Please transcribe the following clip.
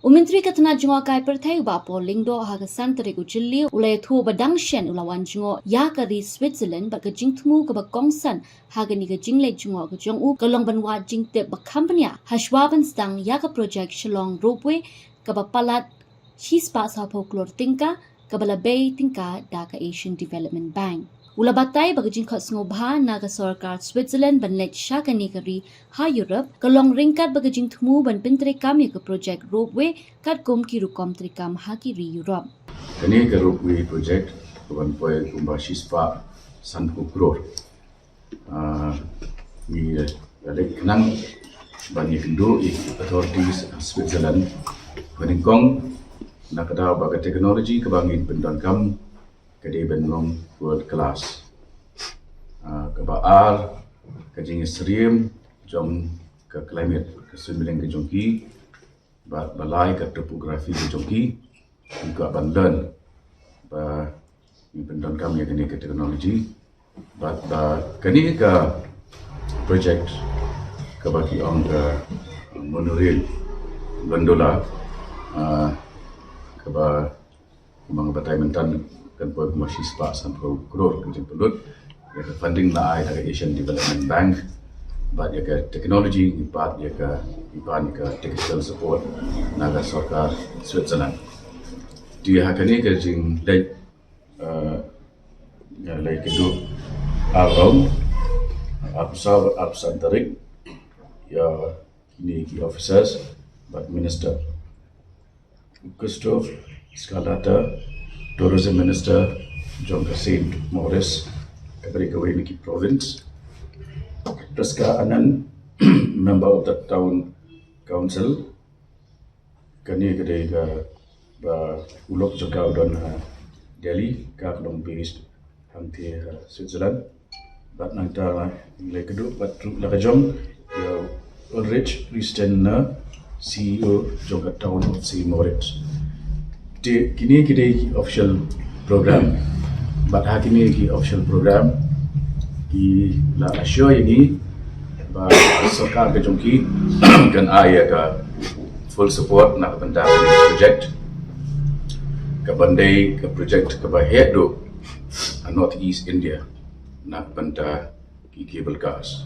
Pyntreikam tena jungo kai perthai ba po Lyngdoh ha ka santre ku chilli ulai thu badang shen ulawan jungo ya ka ri Switzerland ba ka jingthmu ka ba kongsan ha ga ni ka jingle jungo ka jong u ka long ban wa jingte ba company ha shwaban stang ya ka project Shillong Ropeway ka ba palat chispa sa folklore tingka ka ba la bay tingka da ka Asian Development Bank Ula batay bagajing khos ngobha na ka sarkar Switzerland ban let sha kani kari ha Europe ka long ringkat bagajing thumu ban Pyntreikam ka project Ropeway Katkum ki Rukom Treikam ha ki ri Europe. Kani ka Ropeway project ban poy kumba shispa san ku crore. Ni lek nang ban Lyngdoh authorities Switzerland ban kong nakada baga technology ka bangin Pyntreikam kade benong world class kebaar kajing stream jom ke climate ke swimming ke jongki balai ke topografi ke jongki juga bandan ba bendan kami kini ke teknologi ba kini ke project ke bagi orang ke monorail gondola ke ba memang batai mentan kan poy masih spa sampai crore kerja pelut ya ke funding lah dari Asian Development Bank bat ya ke teknologi bat ya ke iban ke technical support naga sarkar Switzerland dia hakani ke jing lek ya lek kedu abang absan tarik ya ini ki officers bat minister Christoph Skalata Tourism Minister John Saint Morris dari Kawiniki Province. Terska Anan member of the town council kani kedai ka ba ulok juga don Delhi ka long based hanti Switzerland bat nang ta le kedu bat la kajom ya Ulrich Christian CEO juga town of Saint Moritz kini kita official program but hakini ki official program ki la assure ini ba sarkar ke jongki kan aya ka full support nak benda project ke bandai ke project ke bahaya do North East India nak benda ki cable cars